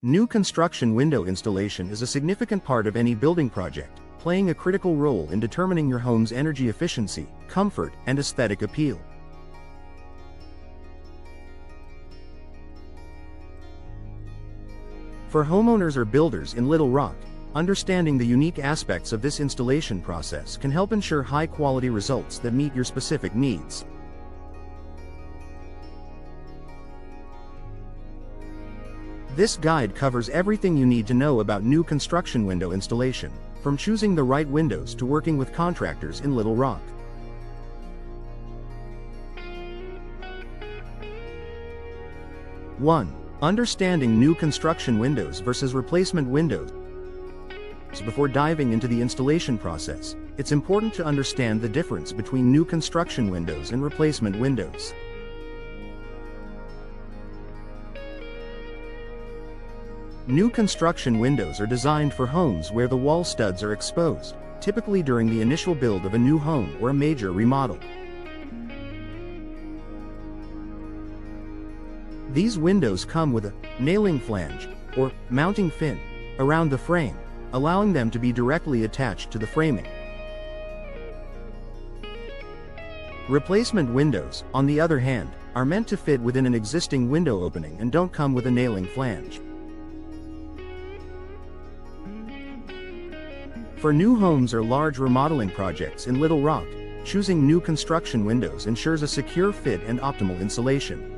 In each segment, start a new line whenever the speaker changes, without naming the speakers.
New construction window installation is a significant part of any building project, playing a critical role in determining your home's energy efficiency, comfort, and aesthetic appeal. For homeowners or builders in Little Rock, understanding the unique aspects of this installation process can help ensure high-quality results that meet your specific needs. This guide covers everything you need to know about new construction window installation, from choosing the right windows to working with contractors in Little Rock. (1) Understanding new construction windows versus replacement windows. Before diving into the installation process, it's important to understand the difference between new construction windows and replacement windows. New construction windows are designed for homes where the wall studs are exposed, typically during the initial build of a new home or a major remodel. These windows come with a nailing flange, or mounting fin, around the frame, allowing them to be directly attached to the framing. Replacement windows, on the other hand, are meant to fit within an existing window opening and don't come with a nailing flange. For new homes or large remodeling projects in Little Rock, choosing new construction windows ensures a secure fit and optimal insulation.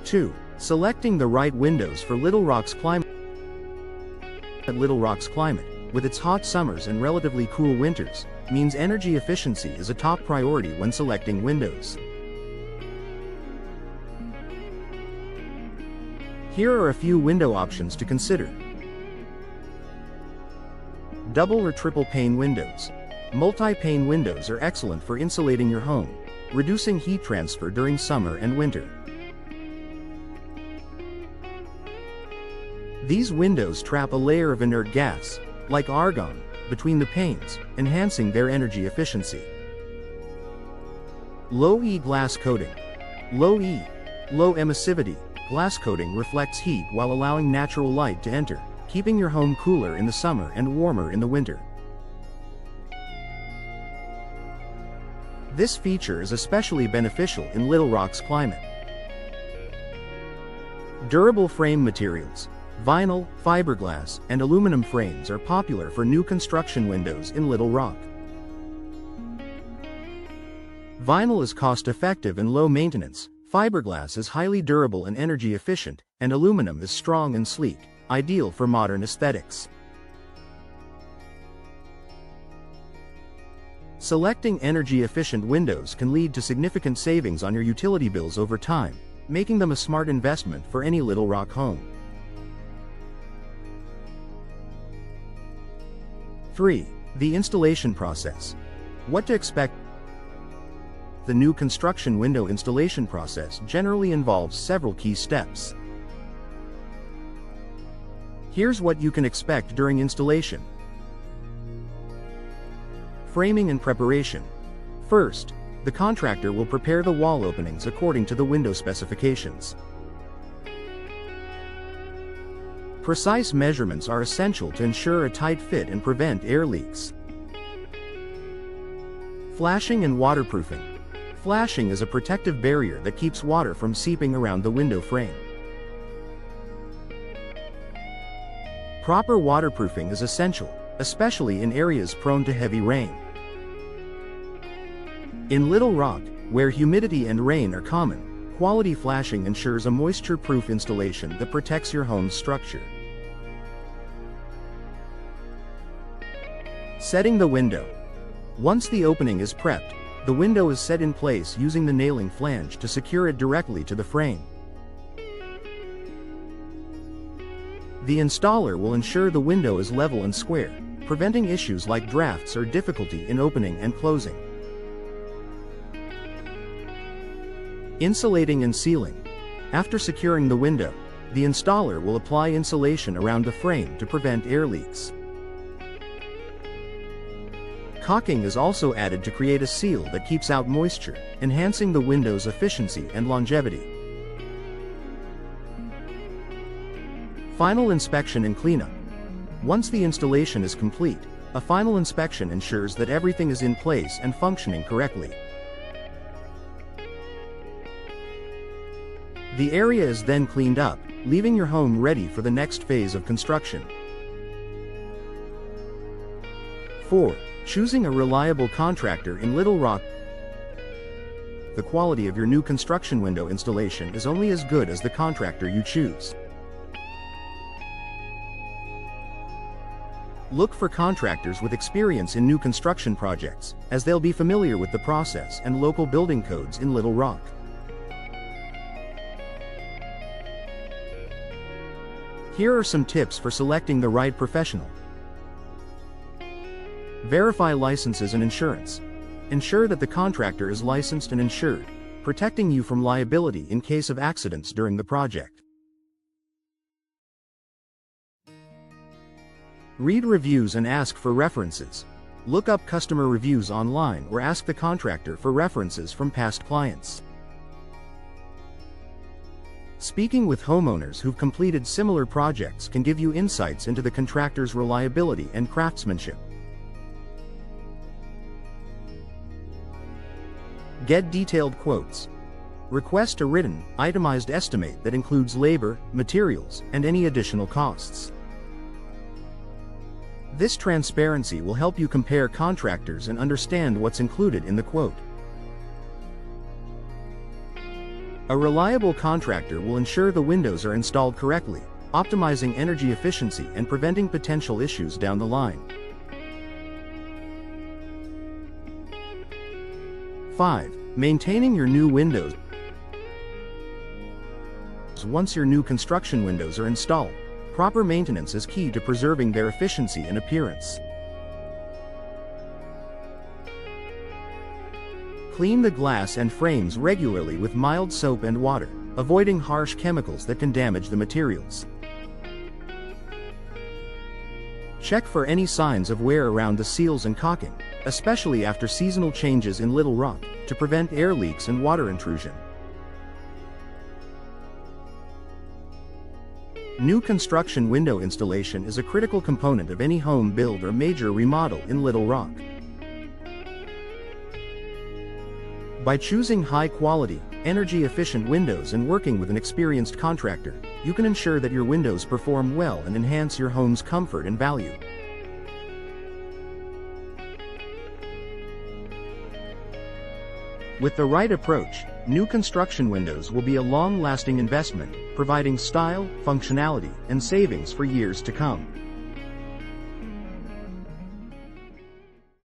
2. Selecting the right windows for Little Rock's climate. Little Rock's climate, with its hot summers and relatively cool winters, means energy efficiency is a top priority when selecting windows. Here are a few window options to consider. Double or triple pane windows. Multi-pane windows are excellent for insulating your home, reducing heat transfer during summer and winter. These windows trap a layer of inert gas, like argon, between the panes, enhancing their energy efficiency. Low E glass coating. Low E, low emissivity, glass coating reflects heat while allowing natural light to enter, keeping your home cooler in the summer and warmer in the winter. This feature is especially beneficial in Little Rock's climate. Durable frame materials. Vinyl, fiberglass, and aluminum frames are popular for new construction windows in Little Rock. Vinyl is cost-effective and low maintenance, fiberglass is highly durable and energy efficient, and aluminum is strong and sleek, ideal for modern aesthetics. Selecting energy-efficient windows can lead to significant savings on your utility bills over time, making them a smart investment for any Little Rock home. 3. The installation process. What to expect. The new construction window installation process generally involves several key steps. Here's what you can expect during installation. Framing and preparation. First, the contractor will prepare the wall openings according to the window specifications. Precise measurements are essential to ensure a tight fit and prevent air leaks. Flashing and waterproofing. Flashing is a protective barrier that keeps water from seeping around the window frame. Proper waterproofing is essential, especially in areas prone to heavy rain. In Little Rock, where humidity and rain are common, quality flashing ensures a moisture-proof installation that protects your home's structure. Setting the window. Once the opening is prepped, the window is set in place using the nailing flange to secure it directly to the frame. The installer will ensure the window is level and square, preventing issues like drafts or difficulty in opening and closing. Insulating and sealing. After securing the window, the installer will apply insulation around the frame to prevent air leaks. Caulking is also added to create a seal that keeps out moisture, enhancing the window's efficiency and longevity. Final inspection and cleanup. Once the installation is complete, a final inspection ensures that everything is in place and functioning correctly. The area is then cleaned up, leaving your home ready for the next phase of construction. 4. Choosing a reliable contractor in Little Rock. The quality of your new construction window installation is only as good as the contractor you choose. Look for contractors with experience in new construction projects, as they'll be familiar with the process and local building codes in Little Rock. Here are some tips for selecting the right professional. Verify licenses and insurance. Ensure that the contractor is licensed and insured, protecting you from liability in case of accidents during the project. Read reviews and ask for references. Look up customer reviews online or ask the contractor for references from past clients. Speaking with homeowners who've completed similar projects can give you insights into the contractor's reliability and craftsmanship. Get detailed quotes. Request a written, itemized estimate that includes labor, materials, and any additional costs. This transparency will help you compare contractors and understand what's included in the quote. A reliable contractor will ensure the windows are installed correctly, optimizing energy efficiency and preventing potential issues down the line. 5. Maintaining your new windows. Once your new construction windows are installed, proper maintenance is key to preserving their efficiency and appearance. Clean the glass and frames regularly with mild soap and water, avoiding harsh chemicals that can damage the materials. Check for any signs of wear around the seals and caulking, especially after seasonal changes in Little Rock, to prevent air leaks and water intrusion. New construction window installation is a critical component of any home build or major remodel in Little Rock. By choosing high-quality, energy-efficient windows and working with an experienced contractor, you can ensure that your windows perform well and enhance your home's comfort and value. With the right approach, new construction windows will be a long-lasting investment, providing style, functionality, and savings for years to come.